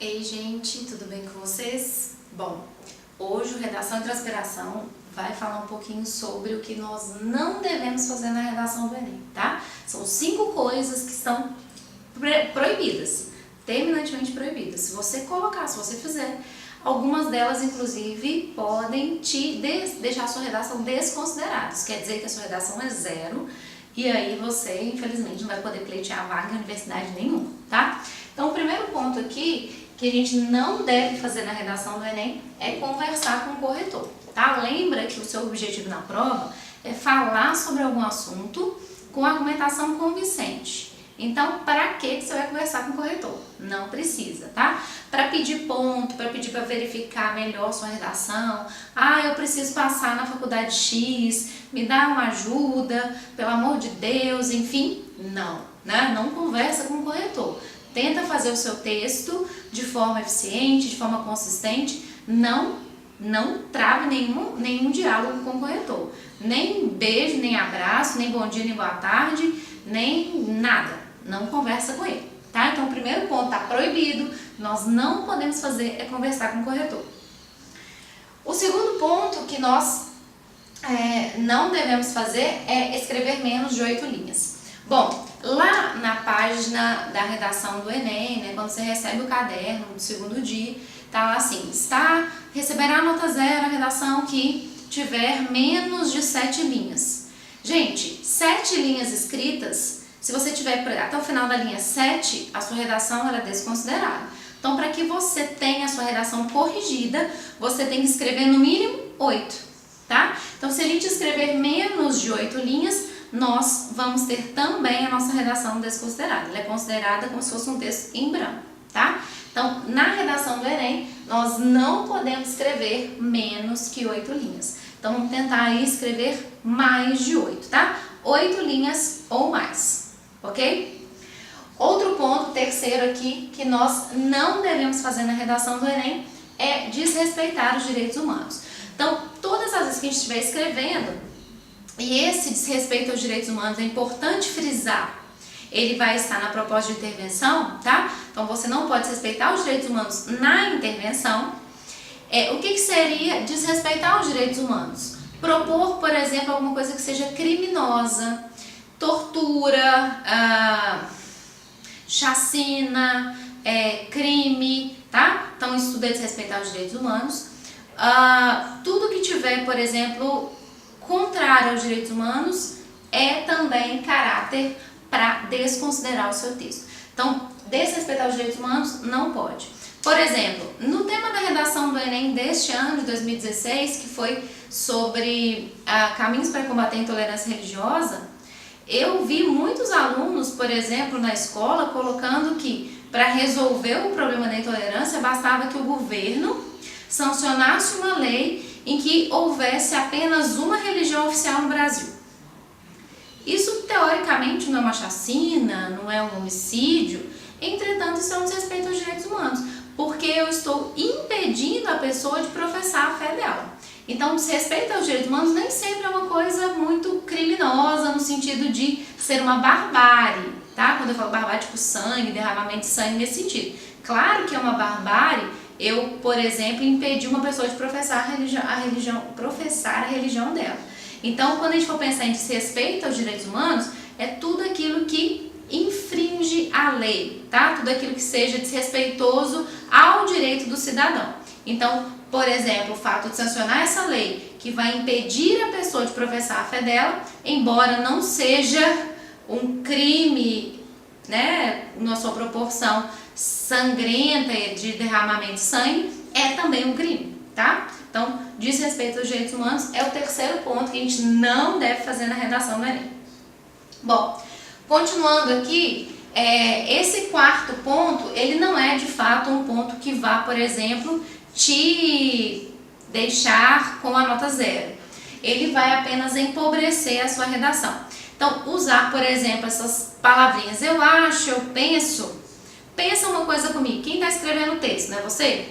Ei gente, tudo bem com vocês? Bom, hoje o Redação e Transpiração vai falar um pouquinho sobre o que nós não devemos fazer na redação do Enem, tá? São 5 coisas que estão proibidas, terminantemente proibidas. Se você colocar, se você fizer, algumas delas inclusive podem te deixar a sua redação desconsiderada. Isso quer dizer que a sua redação é 0 e aí você, infelizmente, não vai poder pleitear vaga em universidade nenhuma, tá? Então, o primeiro ponto aqui que a gente não deve fazer na redação do Enem é conversar com o corretor, tá? Lembra que o seu objetivo na prova é falar sobre algum assunto com argumentação convincente. Então, para que você vai conversar com o corretor? Não precisa, tá? Para pedir ponto, para pedir para verificar melhor sua redação. Ah, eu preciso passar na faculdade X, me dá uma ajuda, pelo amor de Deus, enfim, não, né? Não conversa com o corretor. Tenta fazer o seu texto de forma eficiente, de forma consistente, não trave nenhum diálogo com o corretor. Nem beijo, nem abraço, nem bom dia, nem boa tarde, nem nada. Não conversa com ele, tá? Então, o primeiro ponto está proibido, nós não podemos fazer é conversar com o corretor. O segundo ponto que nós não devemos fazer é escrever menos de 8 linhas. Bom, lá na página da redação do Enem, né, quando você recebe o caderno do segundo dia, tá lá assim, receberá nota 0 a redação que tiver menos de 7 linhas. Gente, 7 linhas escritas, se você tiver até o final da linha 7, a sua redação era desconsiderada. Então, para que você tenha a sua redação corrigida, você tem que escrever no mínimo 8, tá? Então, se a gente escrever menos de 8 linhas, nós vamos ter também a nossa redação desconsiderada. Ela é considerada como se fosse um texto em branco, tá? Então, na redação do Enem, nós não podemos escrever menos que 8 linhas. Então, vamos tentar aí escrever mais de 8, tá? 8 linhas ou mais, ok? Outro ponto, terceiro aqui, que nós não devemos fazer na redação do Enem é desrespeitar os direitos humanos. Então, todas as vezes que a gente estiver escrevendo, e esse desrespeito aos direitos humanos é importante frisar, ele vai estar na proposta de intervenção, tá? Então, você não pode respeitar os direitos humanos na intervenção. O que seria desrespeitar os direitos humanos? Propor, por exemplo, alguma coisa que seja criminosa, tortura, chacina, crime, tá? Então, isso tudo é desrespeitar os direitos humanos. Tudo que tiver, por exemplo, contrário aos direitos humanos é também caráter para desconsiderar o seu texto. Então, desrespeitar os direitos humanos não pode. Por exemplo, no tema da redação do Enem deste ano, de 2016, que foi sobre caminhos para combater a intolerância religiosa, eu vi muitos alunos, por exemplo, na escola, colocando que para resolver o problema da intolerância bastava que o governo sancionasse uma lei em que houvesse apenas uma religião oficial no Brasil. Isso, teoricamente, não é uma chacina, não é um homicídio, entretanto, isso é um desrespeito aos direitos humanos, porque eu estou impedindo a pessoa de professar a fé dela. Então, desrespeito aos direitos humanos nem sempre é uma coisa muito criminosa, no sentido de ser uma barbárie, tá? Quando eu falo barbárie, tipo sangue, derramamento de sangue, nesse sentido. Claro que é uma barbárie eu, por exemplo, impedir uma pessoa de professar a religião dela. Então, quando a gente for pensar em desrespeito aos direitos humanos, é tudo aquilo que infringe a lei, tá? Tudo aquilo que seja desrespeitoso ao direito do cidadão. Então, por exemplo, o fato de sancionar essa lei que vai impedir a pessoa de professar a fé dela, embora não seja um crime, né, na sua proporção sangrenta de derramamento de sangue, é também um crime, tá? Então, desrespeito aos direitos humanos é o terceiro ponto que a gente não deve fazer na redação do Enem. Bom, continuando aqui, esse quarto ponto, ele não é de fato um ponto que vá, por exemplo, te deixar com a nota 0. Ele vai apenas empobrecer a sua redação. Então, usar, por exemplo, essas palavrinhas, eu acho, eu penso. Pensa uma coisa comigo, quem está escrevendo o texto, não é você?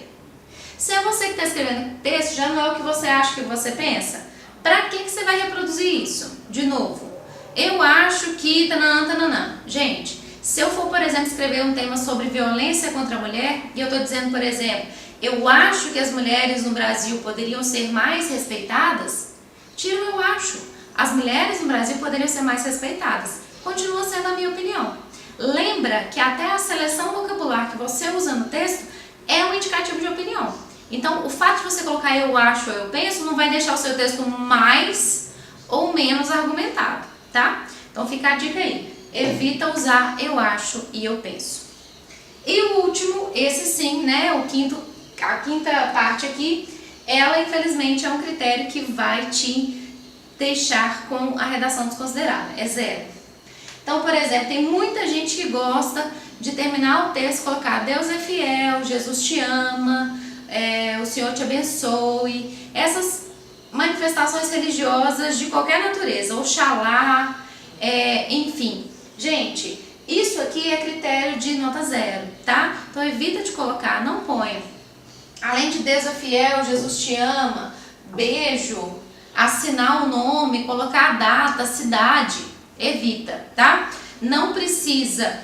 Se é você que está escrevendo o texto, já não é o que você acha que você pensa. Para que você vai reproduzir isso? De novo, eu acho que... Tananã, tananã. Gente, Se eu for, por exemplo, escrever um tema sobre violência contra a mulher, e eu estou dizendo, por exemplo, eu acho que as mulheres no Brasil poderiam ser mais respeitadas, tira o eu acho. As mulheres no Brasil poderiam ser mais respeitadas. Continua sendo a minha opinião. Lembra que até a seleção vocabular que você usa no texto é um indicativo de opinião. Então, o fato de você colocar eu acho ou eu penso não vai deixar o seu texto mais ou menos argumentado, tá? Então, fica a dica aí. Evita usar eu acho e eu penso. E o último, esse sim, né? A quinta parte aqui, ela infelizmente é um critério que vai te deixar com a redação desconsiderada. É 0. Então, por exemplo, tem muita gente que gosta de terminar o texto e colocar Deus é fiel, Jesus te ama, o Senhor te abençoe. Essas manifestações religiosas de qualquer natureza, Oxalá, enfim. Gente, isso aqui é critério de nota 0, tá? Então evita de colocar, não ponha. Além de Deus é fiel, Jesus te ama, beijo, assinar o nome, colocar a data, a cidade, evita, tá? Não precisa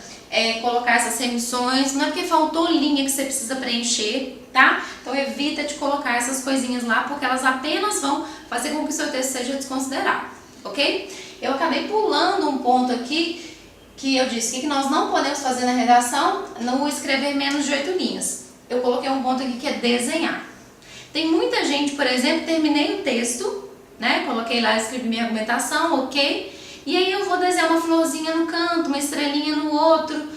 colocar essas remissões, não é porque faltou linha que você precisa preencher, tá? Então evita de colocar essas coisinhas lá, porque elas apenas vão fazer com que o seu texto seja desconsiderado, ok? Eu acabei pulando um ponto aqui, que eu disse que nós não podemos fazer na redação, não escrever menos de 8 linhas. Eu coloquei um ponto aqui que é desenhar. Tem muita gente, por exemplo, terminei o texto, né? Coloquei lá, escrevi minha argumentação, ok? E aí eu vou desenhar uma florzinha no canto, uma estrelinha no outro,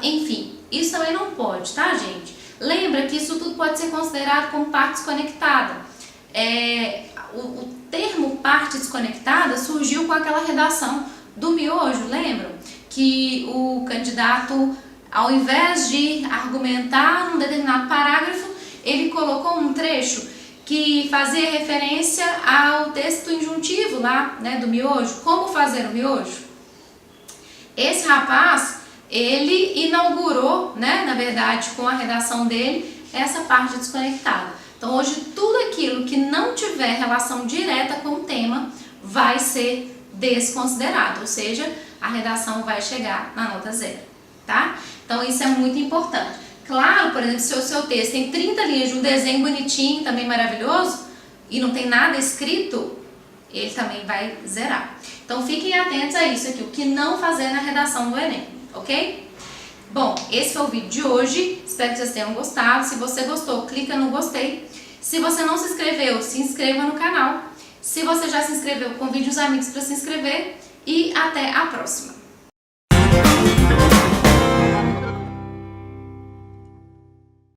enfim. Isso também não pode, tá, gente? Lembra que isso tudo pode ser considerado como parte desconectada. O termo parte desconectada surgiu com aquela redação do miojo, lembram? Que o candidato, ao invés de argumentar num determinado parágrafo, ele colocou um trecho que fazia referência ao texto injuntivo lá, né, do miojo. Como fazer o miojo? Esse rapaz, ele inaugurou, né, na verdade, com a redação dele, essa parte desconectada. Então, hoje, tudo aquilo que não tiver relação direta com o tema vai ser desconsiderado, ou seja, a redação vai chegar na nota 0, tá? Então, isso é muito importante. Claro, por exemplo, se o seu texto tem 30 linhas de um desenho bonitinho, também maravilhoso, e não tem nada escrito, ele também vai zerar. Então, fiquem atentos a isso aqui, o que não fazer na redação do Enem, ok? Bom, esse foi o vídeo de hoje, espero que vocês tenham gostado. Se você gostou, clica no gostei. Se você não se inscreveu, se inscreva no canal. Se você já se inscreveu, convide os amigos para se inscrever e até a próxima!